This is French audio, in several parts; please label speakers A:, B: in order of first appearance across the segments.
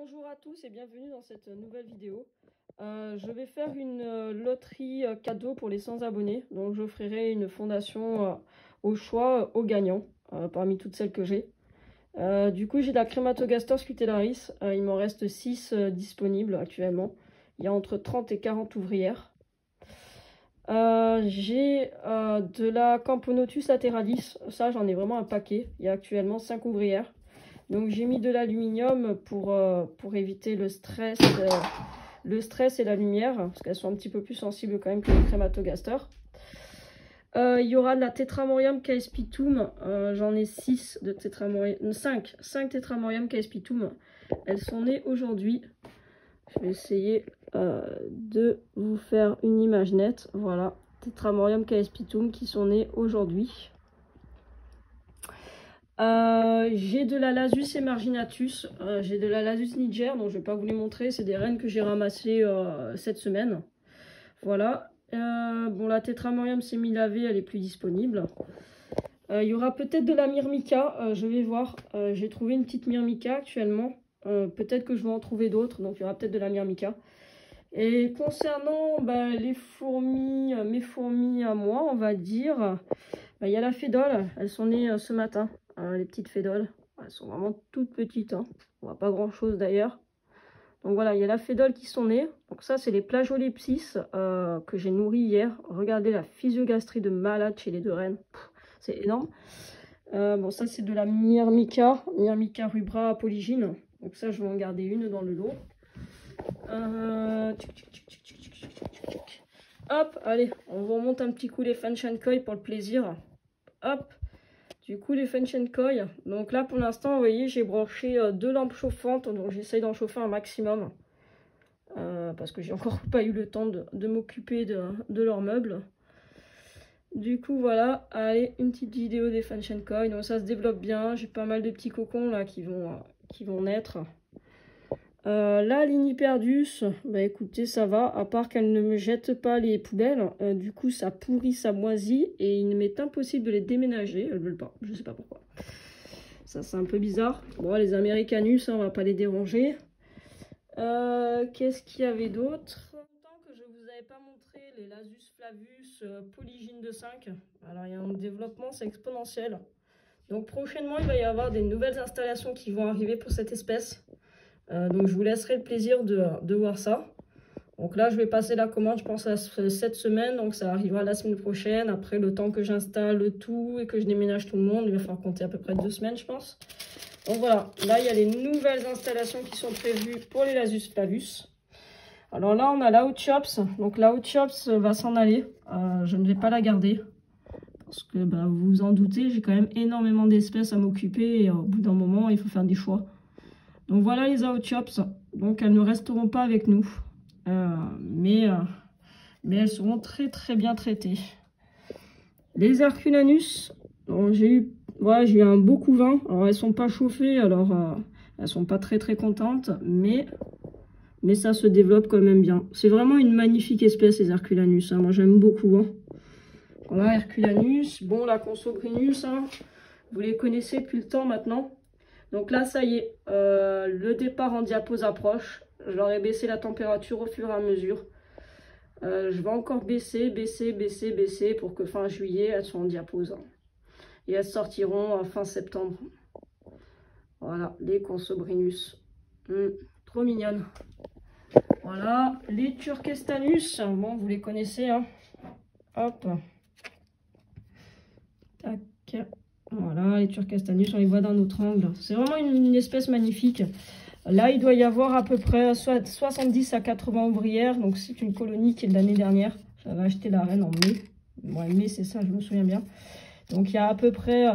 A: Bonjour à tous et bienvenue dans cette nouvelle vidéo. Je vais faire une loterie cadeau pour les 100 abonnés. Donc j'offrirai une fondation au choix aux gagnants parmi toutes celles que j'ai. Du coup j'ai la Crématogastor scutellaris. Il m'en reste 6 disponibles actuellement. Il y a entre 30 et 40 ouvrières. J'ai de la Camponotus lateralis. Ça j'en ai vraiment un paquet. Il y a actuellement 5 ouvrières. Donc j'ai mis de l'aluminium pour éviter le stress et la lumière, parce qu'elles sont un petit peu plus sensibles quand même que les Crématogastor. Il y aura de la Tetramorium caespitum, j'en ai 5 Tetramorium caespitum. Elles sont nées aujourd'hui. Je vais essayer de vous faire une image nette. Voilà, Tetramorium caespitum qui sont nées aujourd'hui. J'ai de la Lasus emarginatus, j'ai de la Lasus niger, donc je ne vais pas vous les montrer, c'est des reines que j'ai ramassées cette semaine. Voilà, bon la Tetramorium semi-lavée, elle est plus disponible. Il y aura peut-être de la Myrmica, je vais voir, j'ai trouvé une petite Myrmica actuellement, peut-être que je vais en trouver d'autres, donc il y aura peut-être de la Myrmica. Et concernant les fourmis, mes fourmis à moi, on va dire, il y a la Fédole, elles sont nées ce matin. Les petites fédoles, elles sont vraiment toutes petites, hein. On voit pas grand chose d'ailleurs. Donc voilà, il y a la fédole qui sont nées. Donc ça c'est les Plagiolepsis que j'ai nourri hier. Regardez la physiogastrie de malade chez les deux reines, c'est énorme. Bon ça c'est de la Myrmica rubra polygyne. Donc ça je vais en garder une dans le lot. Hop, allez, on vous remonte un petit coup les Fanshankoi pour le plaisir. Hop. Du coup, les Fanshankoi, donc là pour l'instant, vous voyez, j'ai branché 2 lampes chauffantes, donc j'essaye d'en chauffer un maximum. Parce que j'ai encore pas eu le temps de m'occuper de leurs meubles. Du coup, voilà, allez, une petite vidéo des Fanshankoi. Donc ça se développe bien, j'ai pas mal de petits cocons là qui vont naître. Là, l'Iniperdus, écoutez, ça va, à part qu'elle ne me jette pas les poubelles. Du coup, ça pourrit, ça moisit, et il m'est impossible de les déménager. Elles veulent pas, je sais pas pourquoi. Ça, c'est un peu bizarre. Bon, les Americanus, hein, on va pas les déranger. Qu'est-ce qu'il y avait d'autre? Tant que je vous avais pas montré les Lasus flavus polygyne de 5. Alors, il y a un développement, c'est exponentiel. Donc, prochainement, il va y avoir des nouvelles installations qui vont arriver pour cette espèce. Donc je vous laisserai le plaisir de voir ça. Donc là je vais passer la commande je pense à cette semaine, donc ça arrivera la semaine prochaine. Après le temps que j'installe le tout et que je déménage tout le monde, il va falloir compter à peu près 2 semaines je pense. Donc voilà, là il y a les nouvelles installations qui sont prévues pour les Lasus flavus. Alors là on a la Outchops, donc la Outchops va s'en aller, je ne vais pas la garder. Parce que vous vous en doutez, j'ai quand même énormément d'espèces à m'occuper et au bout d'un moment il faut faire des choix. Donc voilà les Outchops, donc elles ne resteront pas avec nous, mais elles seront très très bien traitées. Les Herculanus, j'ai eu un beau couvain, alors elles sont pas chauffées, alors elles sont pas très contentes, mais ça se développe quand même bien. C'est vraiment une magnifique espèce les Herculanus, hein. Moi j'aime beaucoup. Hein. Voilà Herculanus, bon la Consobrinus, hein. Vous les connaissez depuis le temps maintenant. Donc là, ça y est, le départ en diapose approche. Je leur ai baissé la température au fur et à mesure. Je vais encore baisser pour que fin juillet, elles soient en diapose. Et elles sortiront fin septembre. Voilà, les Consobrinus. Trop mignonnes. Voilà, les Turkestanus. Bon, vous les connaissez, hein. Hop. Tac. Voilà, les Turkestanus, on les voit d'un autre angle. C'est vraiment une espèce magnifique. Là, il doit y avoir à peu près 70 à 80 ouvrières. Donc, c'est une colonie qui est de l'année dernière. J'avais acheté la reine en mai. Ouais, mai, c'est ça, je me souviens bien. Donc, il y a à peu près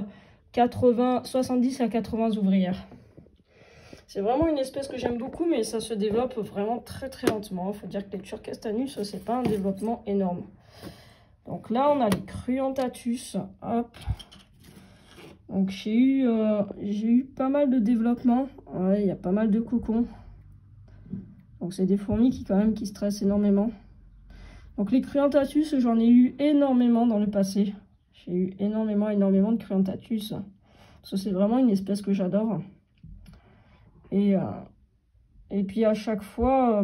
A: 70 à 80 ouvrières. C'est vraiment une espèce que j'aime beaucoup, mais ça se développe vraiment très lentement. Il faut dire que les Turkestanus, c'est pas un développement énorme. Donc là, on a les Cruentatus. Hop. Donc j'ai eu pas mal de développement. Ouais, il y a pas mal de cocons. Donc c'est des fourmis qui stressent énormément. Donc les Cruentatus, j'en ai eu énormément dans le passé. J'ai eu énormément de Cruentatus. Ça c'est vraiment une espèce que j'adore. Et Et puis à chaque fois,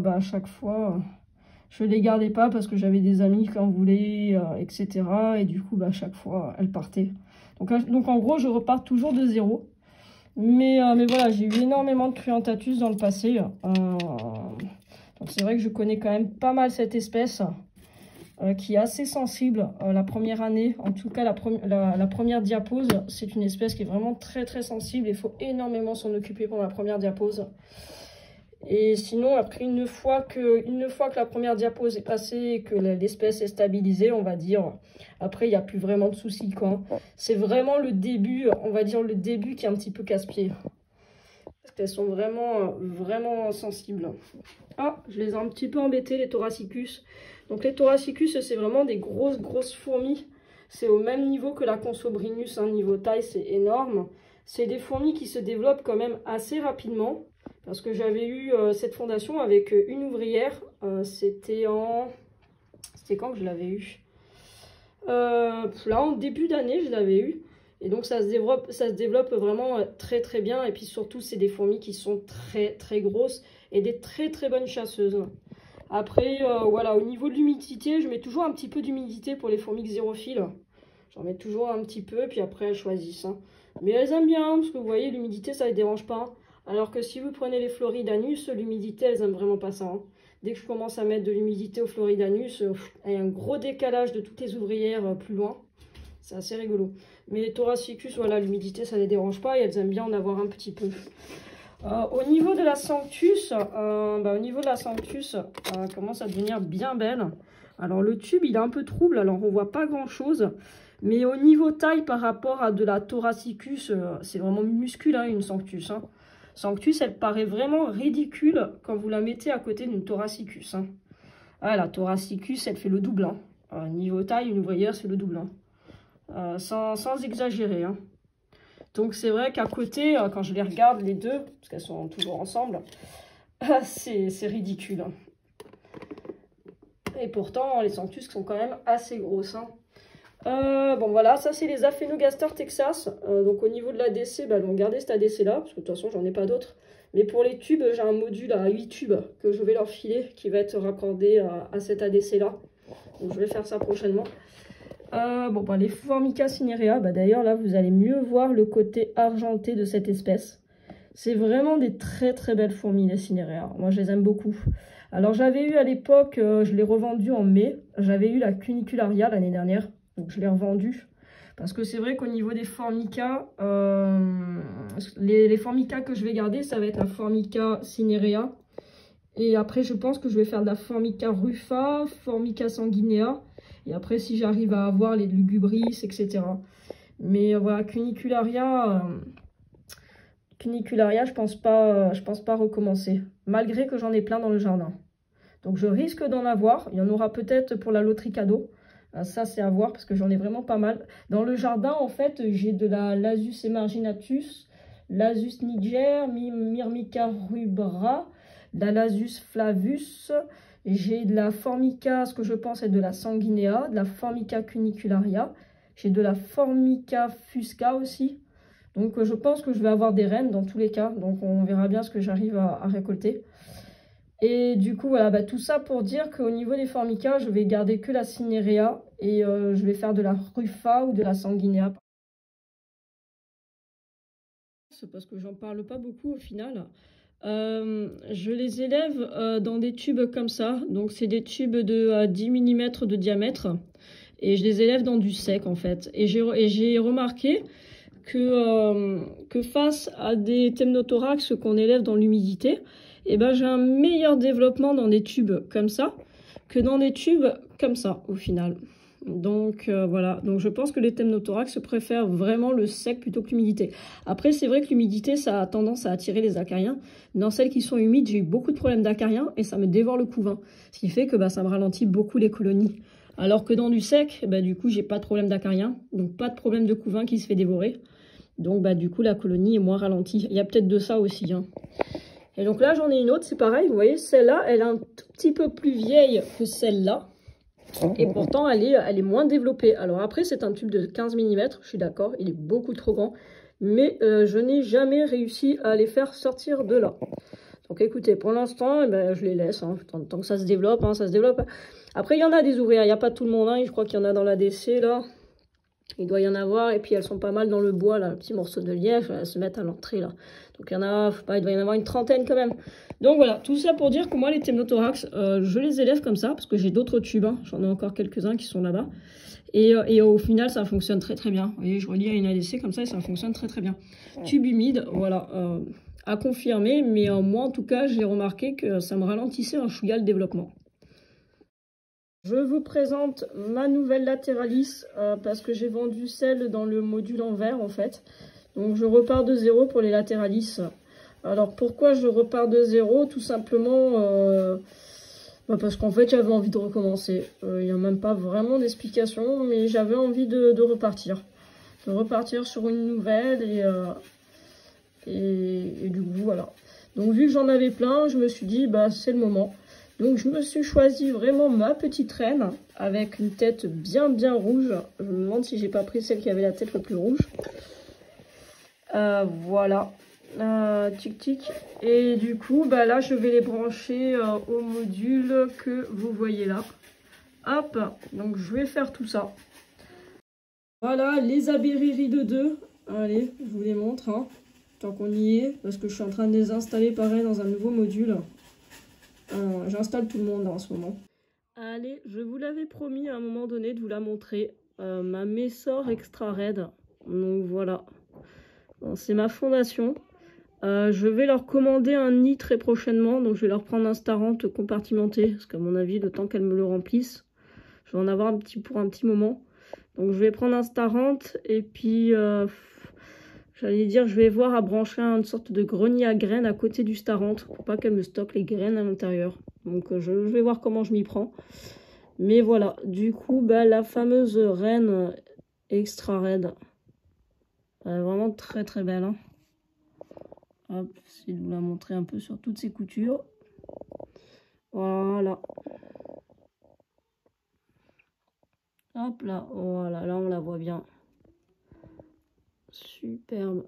A: je les gardais pas parce que j'avais des amis qui en voulaient, etc. Et du coup, à chaque fois, elles partaient. Donc en gros, je repars toujours de zéro. Mais voilà, j'ai eu énormément de Cruentatus dans le passé. Donc c'est vrai que je connais quand même pas mal cette espèce qui est assez sensible la première année. En tout cas, la première diapause, c'est une espèce qui est vraiment très très sensible. Il faut énormément s'en occuper pour la première diapause. Et sinon, après, une fois que la première diapause est passée et que l'espèce est stabilisée, on va dire, après, il n'y a plus vraiment de soucis, quoi. C'est vraiment le début, on va dire le début qui est un petit peu casse-pied. Parce qu'elles sont vraiment, vraiment sensibles. Ah, je les ai un petit peu embêtés, les Thoracicus. Donc les Thoracicus, c'est vraiment des grosses fourmis. C'est au même niveau que la Consobrinus, hein, niveau taille, c'est énorme. C'est des fourmis qui se développent quand même assez rapidement. Parce que j'avais eu cette fondation avec une ouvrière. C'était quand que je l'avais eu là, en début d'année, je l'avais eu. Et donc, ça se développe vraiment très très bien. Et puis surtout, c'est des fourmis qui sont très très grosses et des très très bonnes chasseuses. Après, voilà, au niveau de l'humidité, je mets toujours un petit peu d'humidité pour les fourmis xérophiles. J'en mets toujours un petit peu, puis après, elles choisissent. Hein. Mais elles aiment bien, parce que vous voyez, l'humidité, ça ne les dérange pas. Alors que si vous prenez les Floridanus, l'humidité, elles n'aiment vraiment pas ça. Hein. Dès que je commence à mettre de l'humidité au Floridanus, il y a un gros décalage de toutes les ouvrières plus loin. C'est assez rigolo. Mais les Thoracicus, voilà, l'humidité, ça ne les dérange pas et elles aiment bien en avoir un petit peu. Au niveau de la Sanctus, elle commence à devenir bien belle. Alors le tube, il est un peu trouble, alors on voit pas grand-chose. Mais au niveau taille, par rapport à de la Thoracicus, c'est vraiment minuscule, hein, une Sanctus. Hein. Sanctus, elle paraît vraiment ridicule quand vous la mettez à côté d'une Thoracicus. Hein. Ah, la Thoracicus, elle fait le double. Hein. Niveau taille, une ouvrière, c'est le double. Hein. Sans exagérer. Hein. Donc c'est vrai qu'à côté, quand je les regarde les deux, parce qu'elles sont toujours ensemble, c'est ridicule. Hein. Et pourtant, les Sanctus sont quand même assez grosses. Hein. Bon voilà, ça c'est les Aphaenogaster Texas. Donc au niveau de l'ADC, elles vont garder cet ADC là, parce que de toute façon j'en ai pas d'autres. Mais pour les tubes, j'ai un module à 8 tubes que je vais leur filer, qui va être raccordé à cet ADC là. Donc je vais faire ça prochainement. Les Formica cinerea, d'ailleurs là vous allez mieux voir le côté argenté de cette espèce. C'est vraiment des très très belles fourmis les cinerea. Moi je les aime beaucoup. Alors j'avais eu à l'époque, je l'ai revendu en mai, j'avais eu la Cunicularia l'année dernière. Donc je l'ai revendu. Parce que c'est vrai qu'au niveau des Formica, les Formica que je vais garder, ça va être la Formica cinerea. Et après, je pense que je vais faire de la Formica rufa, Formica sanguinea. Et après, si j'arrive à avoir les lugubris, etc. Mais voilà, Cunicularia, je pense pas recommencer. Malgré que j'en ai plein dans le jardin. Donc je risque d'en avoir. Il y en aura peut-être pour la loterie cadeau. Ça, c'est à voir parce que j'en ai vraiment pas mal. Dans le jardin, en fait, j'ai de la Lasus emarginatus, Lasus niger, Myrmica rubra, la Lasus flavus. J'ai de la Formica, ce que je pense est de la sanguinea, de la Formica cunicularia. J'ai de la Formica fusca aussi. Donc, je pense que je vais avoir des reines dans tous les cas. Donc, on verra bien ce que j'arrive à récolter. Et du coup, voilà, tout ça pour dire qu'au niveau des Formica, je vais garder que la cinerea et je vais faire de la rufa ou de la sanguinea. C'est parce que j'en parle pas beaucoup au final. Je les élève dans des tubes comme ça. Donc, c'est des tubes de 10 mm de diamètre. Et je les élève dans du sec en fait. Et j'ai remarqué que face à des Temnothorax qu'on élève dans l'humidité, j'ai un meilleur développement dans des tubes comme ça que dans des tubes comme ça au final. Donc voilà, donc je pense que les Temnothorax préfèrent vraiment le sec plutôt que l'humidité. Après c'est vrai que l'humidité ça a tendance à attirer les acariens. Dans celles qui sont humides, j'ai eu beaucoup de problèmes d'acariens et ça me dévore le couvain. Ce qui fait que ça me ralentit beaucoup les colonies. Alors que dans du sec, du coup j'ai pas de problème d'acariens, donc pas de problème de couvain qui se fait dévorer. Donc du coup la colonie est moins ralentie. Il y a peut-être de ça aussi. Hein. Et donc là, j'en ai une autre, c'est pareil, vous voyez, celle-là, elle est un tout petit peu plus vieille que celle-là. Et pourtant, elle est moins développée. Alors après, c'est un tube de 15 mm, je suis d'accord, il est beaucoup trop grand. Mais je n'ai jamais réussi à les faire sortir de là. Donc écoutez, pour l'instant, eh ben, je les laisse, hein, tant que ça se développe, hein, ça se développe. Après, il y en a des ouvrières, il n'y a pas tout le monde, hein, je crois qu'il y en a dans l'ADC, là. Il doit y en avoir, et puis elles sont pas mal dans le bois, là, le petit morceau de liège, elles se mettent à l'entrée, là. Donc il y en a, il doit y en avoir une trentaine quand même. Donc voilà, tout ça pour dire que moi, les thémnothorax, je les élève comme ça, parce que j'ai d'autres tubes, hein. J'en ai encore quelques-uns qui sont là-bas. Et au final, ça fonctionne très très bien. Vous voyez, je relis à une ADC comme ça, et ça fonctionne très très bien. Tube humide, voilà, à confirmer, mais moi en tout cas, j'ai remarqué que ça me ralentissait un chouïa le développement. Je vous présente ma nouvelle Latéralis parce que j'ai vendu celle dans le module en verre en fait. Donc je repars de zéro pour les Latéralis. Alors pourquoi je repars de zéro? Tout simplement parce qu'en fait j'avais envie de recommencer. Il n'y a même pas vraiment d'explication, mais j'avais envie de repartir. De repartir sur une nouvelle et du coup voilà. Donc vu que j'en avais plein, je me suis dit bah c'est le moment. Donc je me suis choisi vraiment ma petite reine avec une tête bien rouge. Je me demande si j'ai pas pris celle qui avait la tête la plus rouge. Voilà. Tic tic. Et du coup bah là je vais les brancher au module que vous voyez là. Hop. Donc je vais faire tout ça. Voilà les Aberiri de 2. Allez, je vous les montre. Hein, tant qu'on y est. Parce que je suis en train de les installer pareil dans un nouveau module. J'installe tout le monde en ce moment. Allez, je vous l'avais promis à un moment donné de vous la montrer. Ma Messor Extra Red. Donc voilà. C'est ma fondation. Je vais leur commander un nid très prochainement. Donc je vais leur prendre un Starrent compartimenté. Parce qu'à mon avis, le temps qu'elles me le remplissent, je vais en avoir pour un petit moment. Donc je vais prendre un Starrent. Et puis, j'allais dire, je vais voir à brancher une sorte de grenier à graines à côté du Starrent. Pour pas qu'elle me stocke les graines à l'intérieur. Donc je vais voir comment je m'y prends. Mais voilà, du coup, bah, la fameuse reine Extra Red. Elle est vraiment très très belle. Hein. Hop, j'essaie de vous la montrer un peu sur toutes ses coutures. Voilà. Hop là, voilà, là on la voit bien. Superbe.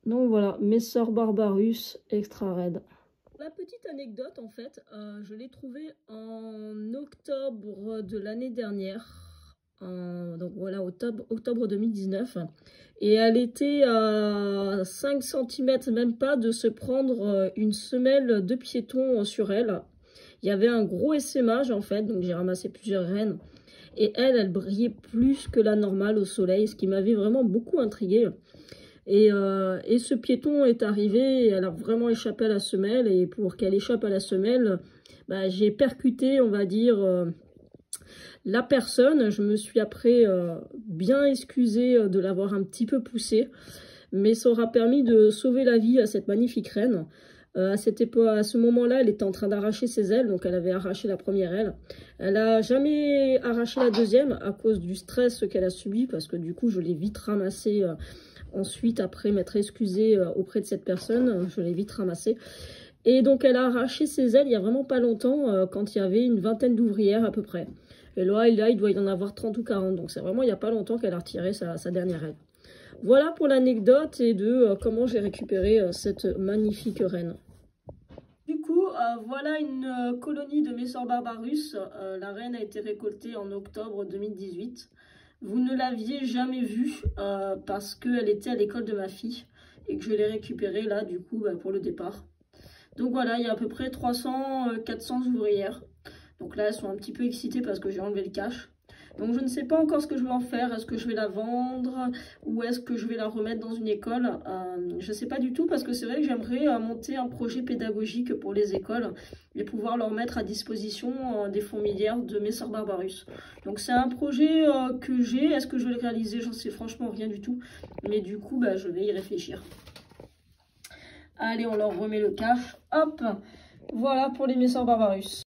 A: Donc voilà, Messor Barbarus Extra Red. La petite anecdote en fait, je l'ai trouvée en octobre de l'année dernière. Donc voilà, octobre 2019. Et elle était à 5 cm, même pas, de se prendre une semelle de piéton sur elle. Il y avait un gros essaimage en fait, donc j'ai ramassé plusieurs reines. Et elle brillait plus que la normale au soleil, ce qui m'avait vraiment beaucoup intriguée. Et ce piéton est arrivé, elle a vraiment échappé à la semelle. Et pour qu'elle échappe à la semelle, bah, j'ai percuté, on va dire, la personne. Je me suis après bien excusée de l'avoir un petit peu poussée. Mais ça aura permis de sauver la vie à cette magnifique reine. À ce moment-là, elle était en train d'arracher ses ailes, donc elle avait arraché la première aile. Elle n'a jamais arraché la deuxième à cause du stress qu'elle a subi, parce que du coup, je l'ai vite ramassée ensuite, après m'être excusée auprès de cette personne, je l'ai vite ramassée. Et donc, elle a arraché ses ailes il n'y a vraiment pas longtemps, quand il y avait une vingtaine d'ouvrières à peu près. Et là, il doit y en avoir 30 ou 40, donc c'est vraiment il n'y a pas longtemps qu'elle a retiré sa dernière aile. Voilà pour l'anecdote et de comment j'ai récupéré cette magnifique reine. Du coup, voilà une colonie de Messor Barbarus. La reine a été récoltée en octobre 2018. Vous ne l'aviez jamais vue parce qu'elle était à l'école de ma fille et que je l'ai récupérée là, du coup, pour le départ. Donc voilà, il y a à peu près 300-400 ouvrières. Donc là, elles sont un petit peu excitées parce que j'ai enlevé le cache. Donc je ne sais pas encore ce que je vais en faire. Est-ce que je vais la vendre ou est-ce que je vais la remettre dans une école? Je ne sais pas du tout parce que c'est vrai que j'aimerais monter un projet pédagogique pour les écoles et pouvoir leur mettre à disposition des fourmilières de Messor Barbarus. Donc c'est un projet que j'ai. Est-ce que je vais le réaliser? J'en sais franchement rien du tout. Mais du coup, bah, je vais y réfléchir. Allez, on leur remet le cache. Hop! Voilà pour les Messor Barbarus.